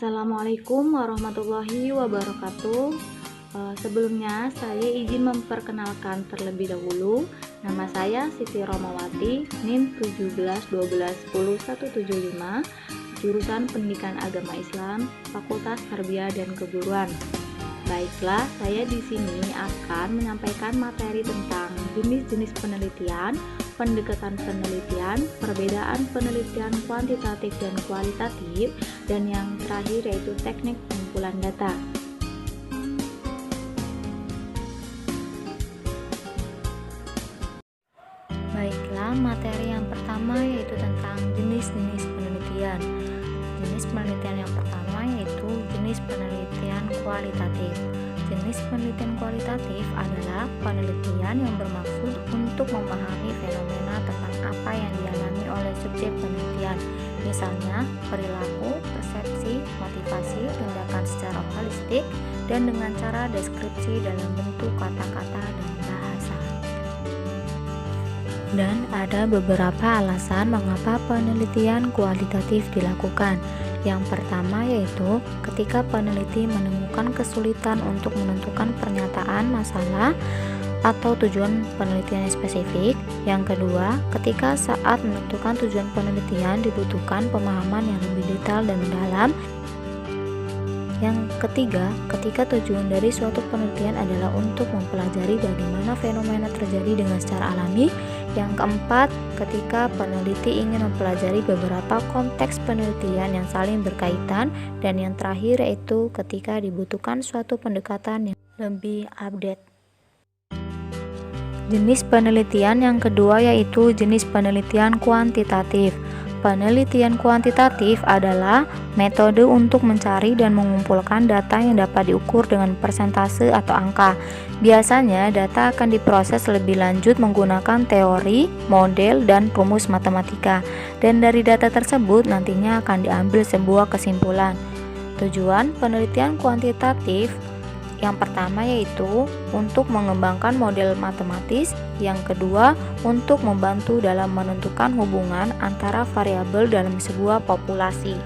Assalamualaikum warahmatullahi wabarakatuh. Sebelumnya saya izin memperkenalkan terlebih dahulu. Nama saya Siti Romawati, NIM 1712100175, jurusan Pendidikan Agama Islam, Fakultas Tarbiyah dan Keguruan. Baiklah, saya di sini akan menyampaikan materi tentang jenis-jenis penelitian, pendekatan penelitian, perbedaan penelitian kuantitatif dan kualitatif, dan yang terakhir yaitu teknik pengumpulan data. Baiklah, materi yang pertama yaitu tentang jenis-jenis penelitian. Jenis penelitian yang pertama yaitu jenis penelitian kualitatif. Jenis penelitian kualitatif adalah penelitian yang bermaksud untuk memahami fenomena tentang apa yang dialami oleh subjek penelitian, misalnya perilaku, persepsi, motivasi, tindakan secara holistik, dan dengan cara deskripsi dalam bentuk kata-kata dan bahasa. Dan ada beberapa alasan mengapa penelitian kualitatif dilakukan. Yang pertama yaitu ketika peneliti menemukan kesulitan untuk menentukan pernyataan masalah atau tujuan penelitian yang spesifik. Yang kedua, ketika saat menentukan tujuan penelitian dibutuhkan pemahaman yang lebih detail dan mendalam. Yang ketiga, ketika tujuan dari suatu penelitian adalah untuk mempelajari bagaimana fenomena terjadi dengan secara alami. Yang keempat, ketika peneliti ingin mempelajari beberapa konteks penelitian yang saling berkaitan. Dan yang terakhir yaitu ketika dibutuhkan suatu pendekatan yang lebih update. Jenis penelitian yang kedua yaitu jenis penelitian kuantitatif. Penelitian kuantitatif adalah metode untuk mencari dan mengumpulkan data yang dapat diukur dengan persentase atau angka. Biasanya data akan diproses lebih lanjut menggunakan teori, model, dan rumus matematika. Dan dari data tersebut nantinya akan diambil sebuah kesimpulan. Tujuan penelitian kuantitatif yang pertama yaitu untuk mengembangkan model matematis, yang kedua untuk membantu dalam menentukan hubungan antara variabel dalam sebuah populasi.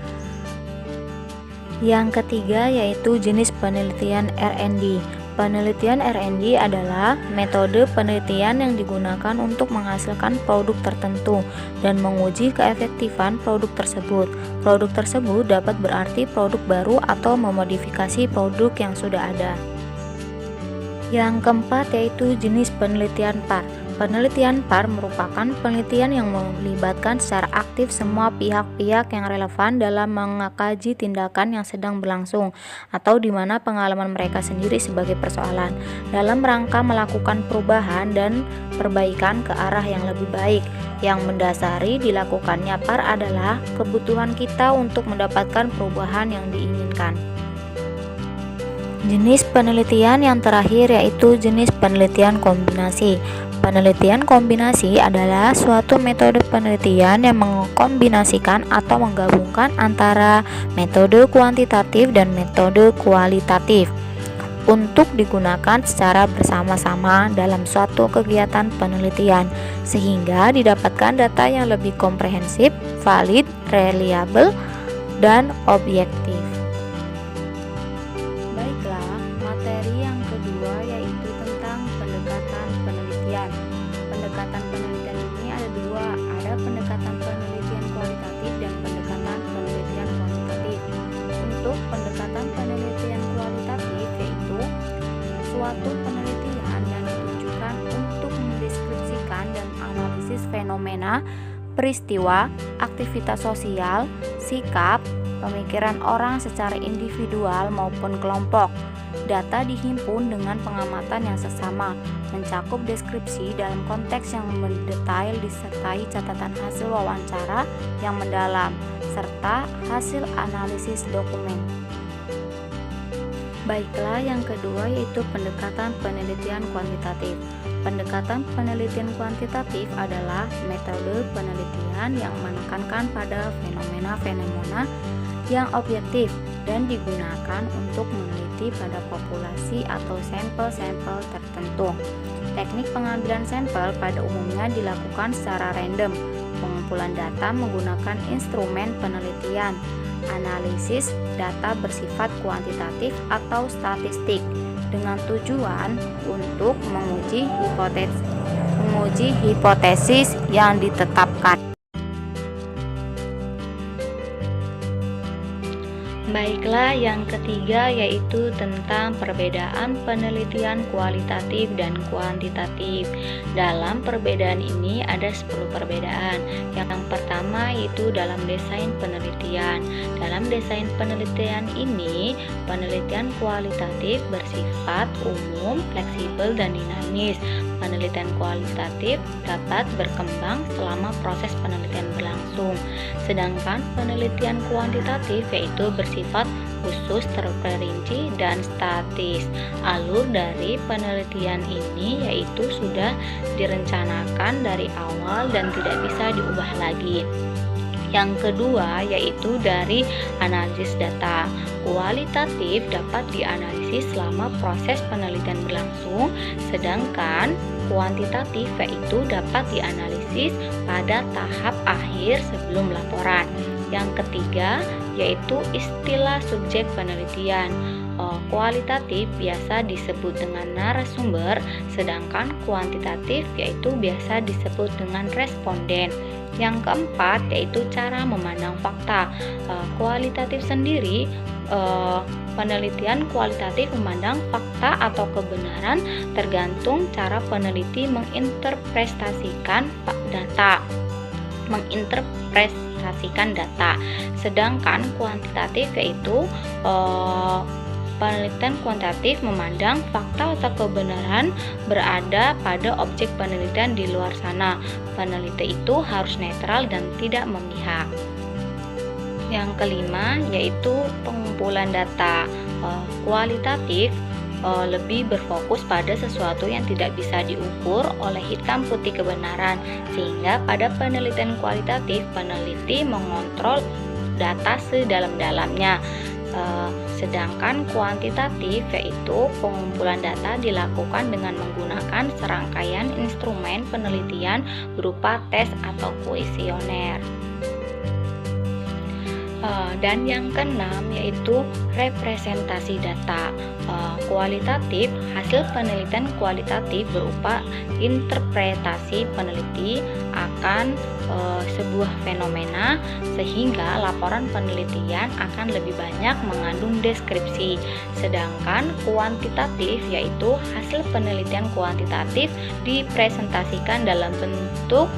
Yang ketiga yaitu jenis penelitian R&D. Penelitian R&D adalah metode penelitian yang digunakan untuk menghasilkan produk tertentu dan menguji keefektifan produk tersebut. Produk tersebut dapat berarti produk baru atau memodifikasi produk yang sudah ada. Yang keempat yaitu jenis penelitian PAR. Penelitian PAR merupakan penelitian yang melibatkan secara aktif semua pihak-pihak yang relevan dalam mengkaji tindakan yang sedang berlangsung atau di mana pengalaman mereka sendiri sebagai persoalan dalam rangka melakukan perubahan dan perbaikan ke arah yang lebih baik. Yang mendasari dilakukannya PAR adalah kebutuhan kita untuk mendapatkan perubahan yang diinginkan. Jenis penelitian yang terakhir yaitu jenis penelitian kombinasi. Penelitian kombinasi adalah suatu metode penelitian yang mengkombinasikan atau menggabungkan antara metode kuantitatif dan metode kualitatif untuk digunakan secara bersama-sama dalam suatu kegiatan penelitian sehingga didapatkan data yang lebih komprehensif, valid, reliable, dan objektif. Baiklah, materi yang kedua yaitu tentang pendekatan penelitian. Pendekatan penelitian ini ada dua, ada pendekatan penelitian kualitatif dan pendekatan penelitian kuantitatif. Untuk pendekatan penelitian kualitatif yaitu suatu penelitian yang ditujukan untuk mendeskripsikan dan analisis fenomena, peristiwa, aktivitas sosial, sikap, pemikiran orang secara individual maupun kelompok. Data dihimpun dengan pengamatan yang sesama, mencakup deskripsi dalam konteks yang mendetail disertai catatan hasil wawancara yang mendalam, serta hasil analisis dokumen. Baiklah, yang kedua yaitu pendekatan penelitian kuantitatif. Pendekatan penelitian kuantitatif adalah metode penelitian yang menekankan pada fenomena-fenomena yang objektif dan digunakan untuk meneliti pada populasi atau sampel-sampel tertentu. Teknik pengambilan sampel pada umumnya dilakukan secara random. Pengumpulan data menggunakan instrumen penelitian, analisis, data bersifat kuantitatif atau statistik dengan tujuan untuk menguji hipotesis yang ditetapkan. Baiklah, yang ketiga yaitu tentang perbedaan penelitian kualitatif dan kuantitatif. Dalam perbedaan ini ada 10 perbedaan. Yang pertama yaitu dalam desain penelitian. Dalam desain penelitian ini, penelitian kualitatif bersifat umum, fleksibel, dan dinamis. Penelitian kualitatif dapat berkembang selama proses penelitian berlangsung. Sedangkan penelitian kuantitatif yaitu bersifat khusus, terperinci, dan statis. Alur dari penelitian ini yaitu sudah direncanakan dari awal dan tidak bisa diubah lagi. Yang kedua yaitu dari analisis data. Kualitatif dapat dianalisis selama proses penelitian berlangsung, sedangkan kuantitatif yaitu dapat dianalisis pada tahap akhir sebelum laporan. Yang ketiga yaitu istilah subjek penelitian. Kualitatif biasa disebut dengan narasumber, sedangkan kuantitatif yaitu biasa disebut dengan responden. Yang keempat yaitu cara memandang fakta. Kualitatif sendiri, penelitian kualitatif memandang fakta atau kebenaran tergantung cara peneliti menginterpretasikan data. Sedangkan kuantitatif yaitu penelitian kuantitatif memandang fakta atau kebenaran berada pada objek penelitian di luar sana. Peneliti itu harus netral dan tidak memihak. Yang kelima yaitu pengumpulan data. Kualitatif lebih berfokus pada sesuatu yang tidak bisa diukur oleh hitam putih kebenaran, sehingga pada penelitian kualitatif peneliti mengontrol data sedalam-dalamnya. Sedangkan kuantitatif yaitu pengumpulan data dilakukan dengan menggunakan serangkaian instrumen penelitian berupa tes atau kuesioner. Dan yang keenam yaitu representasi data. Kualitatif, hasil penelitian kualitatif berupa interpretasi peneliti akan sebuah fenomena, sehingga laporan penelitian akan lebih banyak mengandung deskripsi. Sedangkan kuantitatif yaitu hasil penelitian kuantitatif dipresentasikan dalam bentuk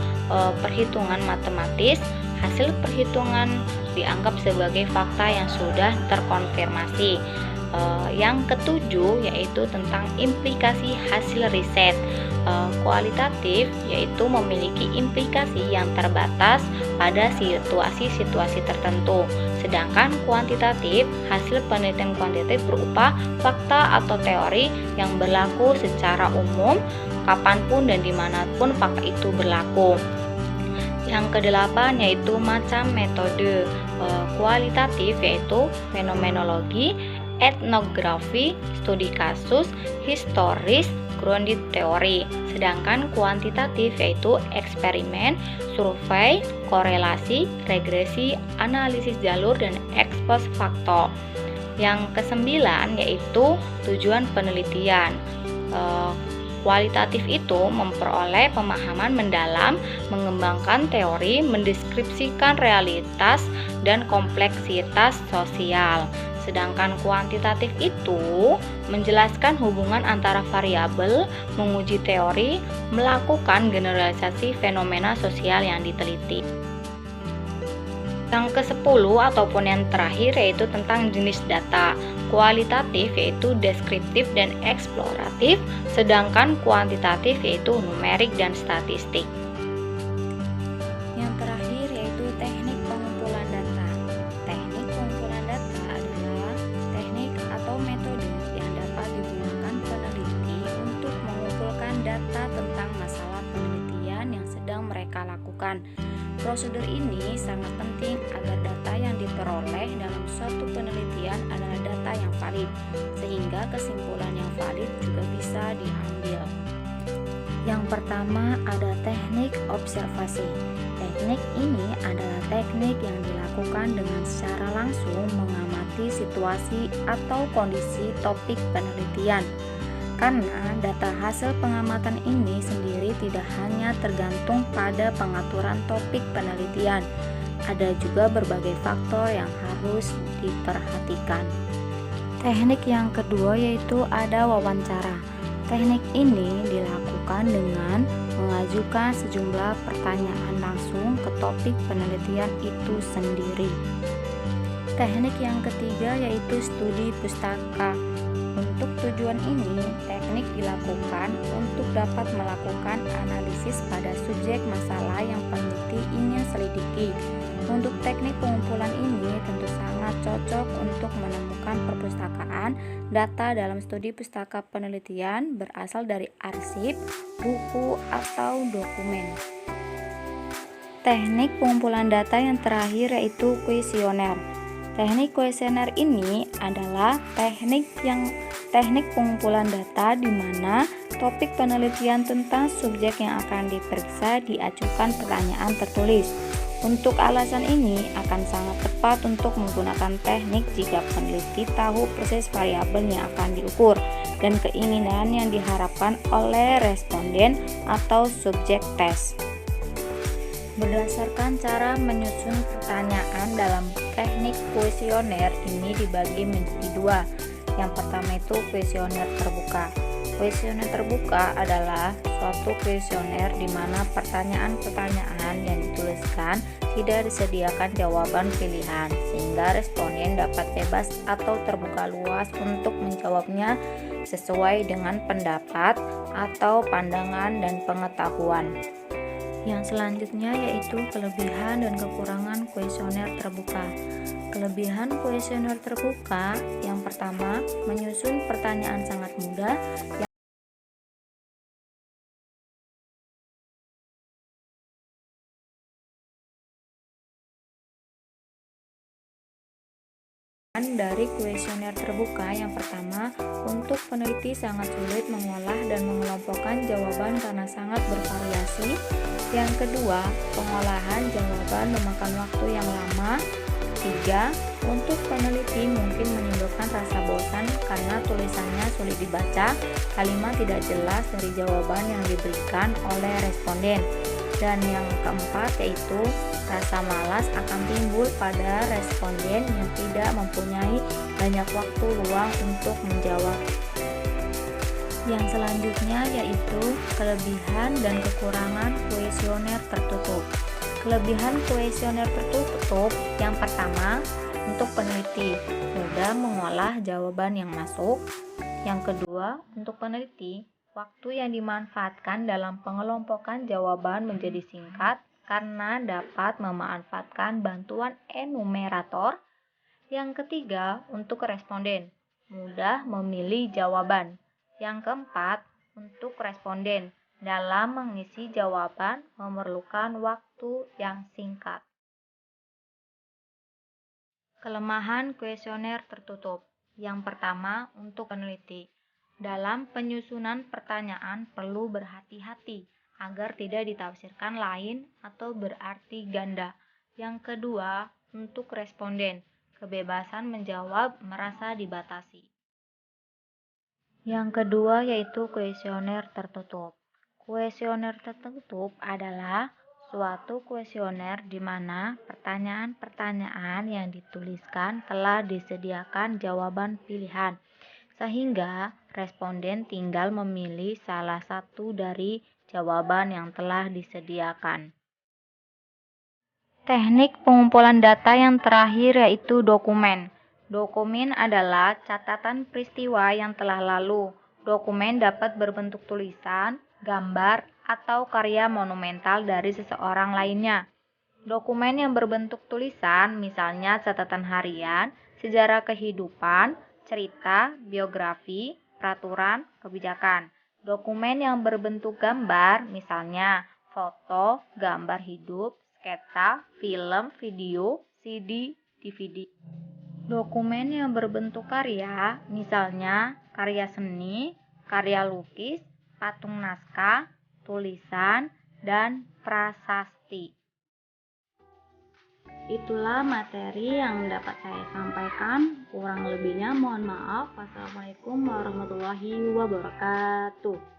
perhitungan matematis. Hasil perhitungan dianggap sebagai fakta yang sudah terkonfirmasi. Yang ketujuh yaitu tentang implikasi hasil riset. Kualitatif yaitu memiliki implikasi yang terbatas pada situasi-situasi tertentu. Sedangkan kuantitatif, hasil penelitian kuantitatif berupa fakta atau teori yang berlaku secara umum, kapanpun dan dimanapun fakta itu berlaku. Yang kedelapan yaitu macam metode. Kualitatif yaitu fenomenologi, etnografi, studi kasus, historis, grounded teori. Sedangkan kuantitatif yaitu eksperimen, survei, korelasi, regresi, analisis jalur, dan ekspos faktor. Yang kesembilan yaitu tujuan penelitian. Kualitatif itu memperoleh pemahaman mendalam, mengembangkan teori, mendeskripsikan realitas dan kompleksitas sosial. Sedangkan kuantitatif itu menjelaskan hubungan antara variabel, menguji teori, melakukan generalisasi fenomena sosial yang diteliti. Yang ke-10 ataupun yang terakhir yaitu tentang jenis data. Kualitatif yaitu deskriptif dan eksploratif, sedangkan kuantitatif yaitu numerik dan statistik. Yang terakhir yaitu teknik pengumpulan data. Teknik pengumpulan data adalah teknik atau metode yang dapat digunakan peneliti untuk mengumpulkan data tentang masalah penelitian yang sedang mereka lakukan. Prosedur ini sangat penting agar data yang diperoleh dalam suatu penelitian adalah data yang valid, sehingga kesimpulan yang valid juga bisa diambil. Yang Yang pertama ada teknik observasi. Teknik ini adalah teknik yang dilakukan dengan secara langsung mengamati situasi atau kondisi topik penelitian. Karena data hasil pengamatan ini sendiri tidak hanya tergantung pada pengaturan topik penelitian, ada juga berbagai faktor yang harus diperhatikan. Teknik yang kedua yaitu ada wawancara. Teknik ini dilakukan dengan mengajukan sejumlah pertanyaan langsung ke topik penelitian itu sendiri. Teknik yang ketiga yaitu studi pustaka. Untuk tujuan ini, teknik dilakukan untuk dapat melakukan analisis pada subjek masalah yang peneliti ingin selidiki. Untuk teknik pengumpulan ini tentu sangat cocok untuk menemukan perpustakaan. Data dalam studi pustaka penelitian berasal dari arsip, buku, atau dokumen. Teknik pengumpulan data yang terakhir yaitu kuesioner. Teknik kuesioner ini adalah teknik pengumpulan data di mana topik penelitian tentang subjek yang akan diperiksa diajukan pertanyaan tertulis. Untuk alasan ini akan sangat tepat untuk menggunakan teknik jika peneliti tahu persis variabel yang akan diukur dan keinginan yang diharapkan oleh responden atau subjek tes. Berdasarkan cara menyusun pertanyaan dalam teknik kuesioner ini dibagi menjadi dua. Yang pertama itu kuesioner terbuka. Kuesioner terbuka adalah suatu kuesioner di mana pertanyaan-pertanyaan yang dituliskan tidak disediakan jawaban pilihan, sehingga responden dapat bebas atau terbuka luas untuk menjawabnya sesuai dengan pendapat atau pandangan dan pengetahuan. Yang selanjutnya yaitu kelebihan dan kekurangan kuesioner terbuka. Kelebihan kuesioner terbuka yang pertama, menyusun pertanyaan sangat mudah. Dari kuesioner terbuka yang pertama, untuk peneliti sangat sulit mengolah dan mengelompokkan jawaban karena sangat bervariasi. Yang kedua, pengolahan jawaban memakan waktu yang lama. 3. Untuk peneliti mungkin menimbulkan rasa bosan karena tulisannya sulit dibaca, kalimat tidak jelas dari jawaban yang diberikan oleh responden. Dan yang keempat yaitu rasa malas akan timbul pada responden yang tidak mempunyai banyak waktu luang untuk menjawab. Yang selanjutnya yaitu kelebihan dan kekurangan kuesioner tertutup. Kelebihan kuesioner tertutup yang pertama, untuk peneliti mudah mengolah jawaban yang masuk. Yang kedua, untuk peneliti waktu yang dimanfaatkan dalam pengelompokan jawaban menjadi singkat karena dapat memanfaatkan bantuan enumerator. Yang ketiga, untuk responden mudah memilih jawaban. Yang keempat, untuk responden dalam mengisi jawaban memerlukan waktu yang singkat. Kelemahan kuesioner tertutup. Yang pertama, untuk peneliti dalam penyusunan pertanyaan perlu berhati-hati agar tidak ditafsirkan lain atau berarti ganda. Yang kedua, untuk responden, kebebasan menjawab merasa dibatasi. Yang kedua yaitu kuesioner tertutup. Kuesioner tertutup adalah suatu kuesioner di mana pertanyaan-pertanyaan yang dituliskan telah disediakan jawaban pilihan, sehingga responden tinggal memilih salah satu dari jawaban yang telah disediakan. Teknik pengumpulan data yang terakhir yaitu dokumen. Dokumen adalah catatan peristiwa yang telah lalu. Dokumen dapat berbentuk tulisan, gambar, atau karya monumental dari seseorang lainnya. Dokumen yang berbentuk tulisan, misalnya catatan harian, sejarah kehidupan, cerita, biografi, peraturan, kebijakan. Dokumen yang berbentuk gambar, misalnya foto, gambar hidup, sketsa, film, video, CD, DVD. Dokumen yang berbentuk karya, misalnya karya seni, karya lukis, patung naskah, tulisan, dan prasasti. Itulah materi yang dapat saya sampaikan. Kurang lebihnya mohon maaf. Wassalamualaikum warahmatullahi wabarakatuh.